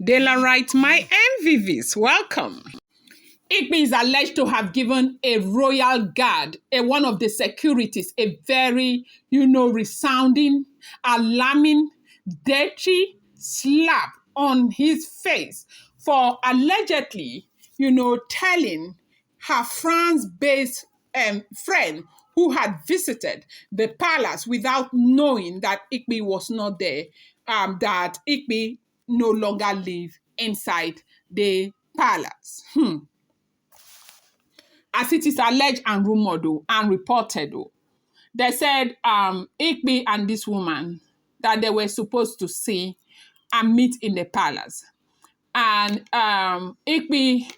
Dela writes, my MVVs, welcome. Igbi is alleged to have given a royal guard, one of the securities, a very, resounding, alarming, dirty slap on his face for allegedly, telling her France-based friend who had visited the palace without knowing that Igbi was not there, that Igbi no longer live inside the palace. As it is alleged and rumored and reported, they said Igbi and this woman that they were supposed to see and meet in the palace. And Igbi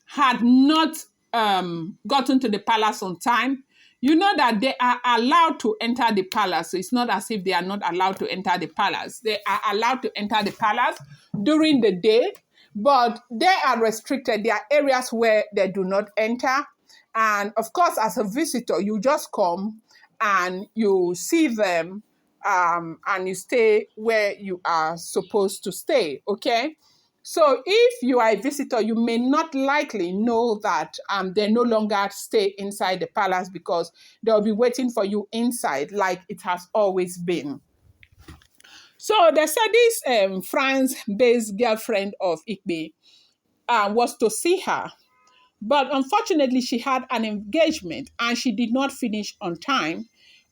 had not gotten to the palace on time. You know that they are allowed to enter the palace. So it's not as if they are not allowed to enter the palace. They are allowed to enter the palace during the day, but they are restricted. There are areas where they do not enter. And of course, as a visitor, you just come and you see them and you stay where you are supposed to stay, okay? So if you are a visitor, you may not likely know that they no longer stay inside the palace because they'll be waiting for you inside like it has always been. So they said this France-based girlfriend of Igbi was to see her. But unfortunately, she had an engagement and she did not finish on time.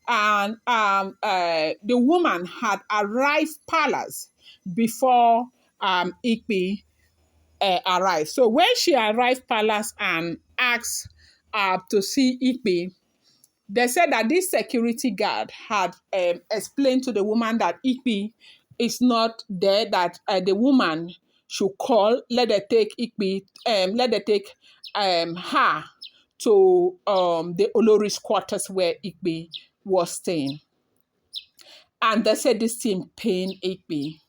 And the woman had arrived palace before Igbi arrived. So when she arrived palace and asked to see Igbi, they said that this security guard had explained to the woman that Igbi is not there, that the woman should call, let her take Igbi, let her take her to the Olori's quarters where Igbi was staying. And they said this thing pained Igbi.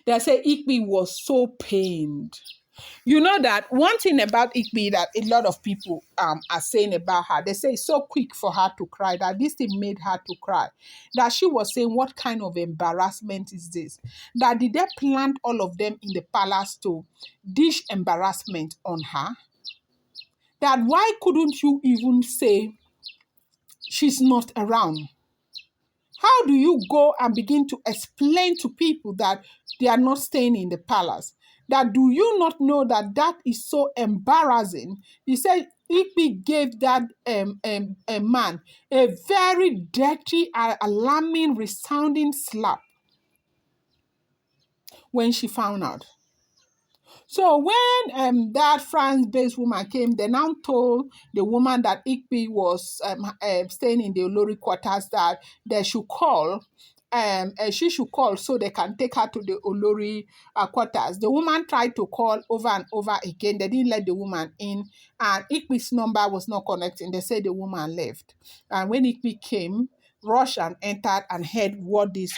They said Igbi was so pained. You know that one thing about Igbi that a lot of people are saying about her, they say it's so quick for her to cry, that this thing made her to cry. That she was saying, what kind of embarrassment is this? That did they plant all of them in the palace to dish embarrassment on her? That why couldn't you even say she's not around? How do you go and begin to explain to people that they are not staying in the palace? That do you not know that that is so embarrassing? He said Igbi gave that a man a very dirty, alarming, resounding slap when she found out. So when that France-based woman came, they now told the woman that Igbi was staying in the Olori quarters that they should call, she should call so they can take her to the Olori quarters. The woman tried to call over and over again. They didn't let the woman in, and Igbi's number was not connecting. They said the woman left. And when Igbi came, rushed and entered and heard what this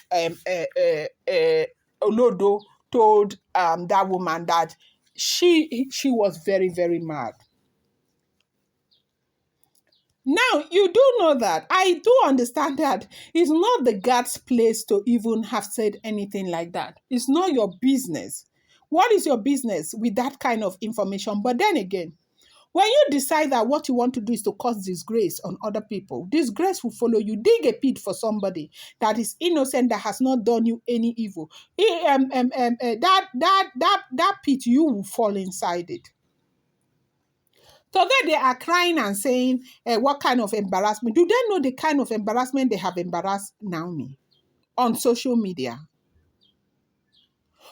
Olodo told that woman, that she was very, very mad. Now, you do know that. I do understand that it's not the guard's place to even have said anything like that. It's not your business. What is your business with that kind of information? But then again, when you decide that what you want to do is to cause disgrace on other people, disgrace will follow you. Dig a pit for somebody that is innocent, that has not done you any evil. That pit, you will fall inside it. So then they are crying and saying, what kind of embarrassment? Do they know the kind of embarrassment they have embarrassed Naomi on social media?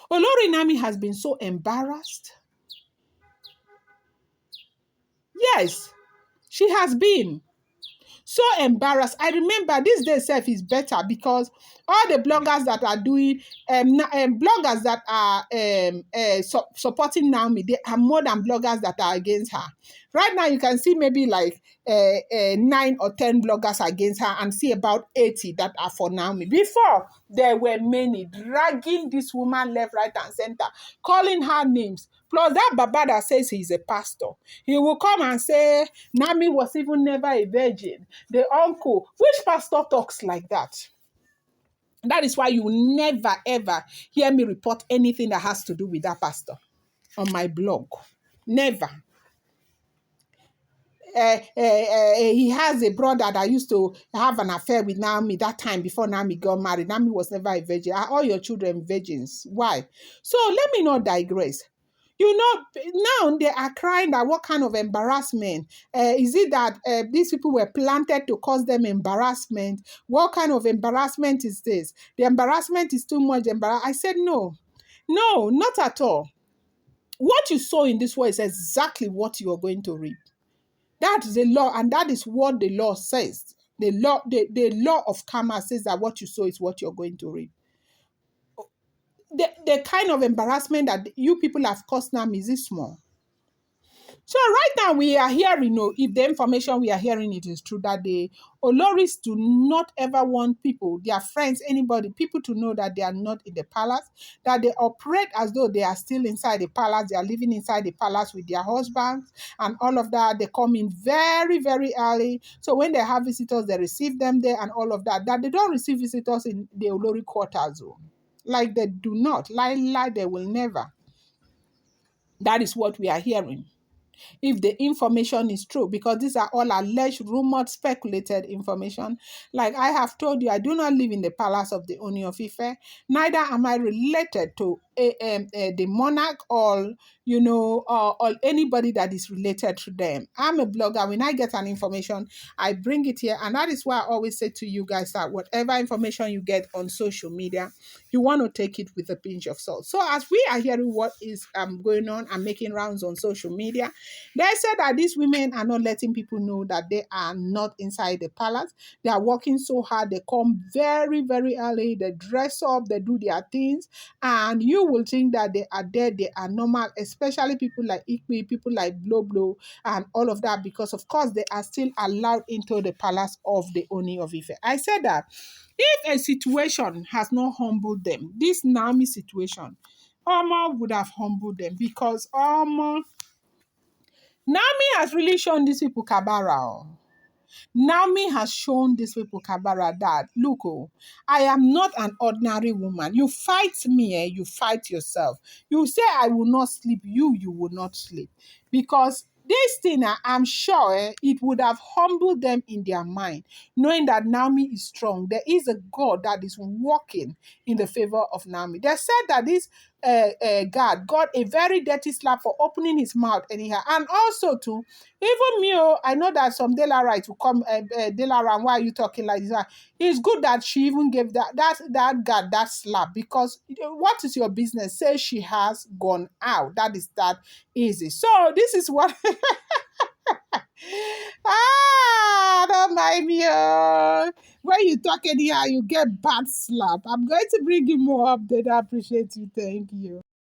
Olori Naomi has been so embarrassed. Yes, she has been so embarrassed. I remember this day itself is better because all the bloggers that are doing, bloggers that are supporting Naomi, they are more than bloggers that are against her. Right now, you can see maybe like 9 or 10 bloggers against her and see about 80 that are for Naomi. Before, there were many dragging this woman left, right, and center, calling her names. Plus, that Baba that says he's a pastor, he will come and say, Naomi was even never a virgin. The uncle, which pastor talks like that? That is why you will never, ever hear me report anything that has to do with that pastor on my blog. Never. He has a brother that used to have an affair with Naomi that time before Naomi got married. Naomi was never a virgin. Are all your children virgins? Why? So let me not digress. You know, now they are crying that what kind of embarrassment? Is it that these people were planted to cause them embarrassment? What kind of embarrassment is this? The embarrassment is too much. I said, no, no, not at all. What you sow in this world is exactly what you are going to reap. That is the law, and that is what the law says. The law of karma says that what you sow is what you're going to reap. The kind of embarrassment that you people have caused now is this small. So right now we are hearing, if the information we are hearing it is true, that the Oloris do not ever want people, their friends, anybody, people to know that they are not in the palace, that they operate as though they are still inside the palace, they are living inside the palace with their husbands and all of that. They come in very, very early. So when they have visitors, they receive them there and all of that. That they don't receive visitors in the Olori quarters. Like they do not. Like they will never. That is what we are hearing. If the information is true, because these are all alleged, rumored, speculated information. Like I have told you, I do not live in the palace of the Ooni of Ife. Neither am I related to the monarch or, or anybody that is related to them. I'm a blogger. When I get an information, I bring it here. And that is why I always say to you guys that whatever information you get on social media, you want to take it with a pinch of salt. So as we are hearing what is going on and making rounds on social media, they said that these women are not letting people know that they are not inside the palace. They are working so hard. They come very, very early. They dress up. They do their things. And you will think that they are there. They are normal, especially people like Igbi, people like Blow Blow, and all of that, because, of course, they are still allowed into the palace of the Ooni of Ife. I said that if a situation has not humbled them, this Naomi situation, Omo would have humbled them, because Naomi has really shown these people Kabara. Naomi has shown these people Kabara that, look, I am not an ordinary woman. You fight me, you fight yourself. You say I will not sleep, you will not sleep. Because this thing, I'm sure it would have humbled them in their mind, knowing that Naomi is strong. There is a God that is working in the favor of Naomi. They said that this God got a very dirty slap for opening his mouth anyhow. And also, too, even me, I know that some Delarites will come, Delaran, why are you talking like this? It's good that she even gave that God that slap, because what is your business? Say she has gone out. That is that easy. So this is what don't mind me. When you talk anyhow, you get bad slap. I'm going to bring you more update. I appreciate you. Thank you.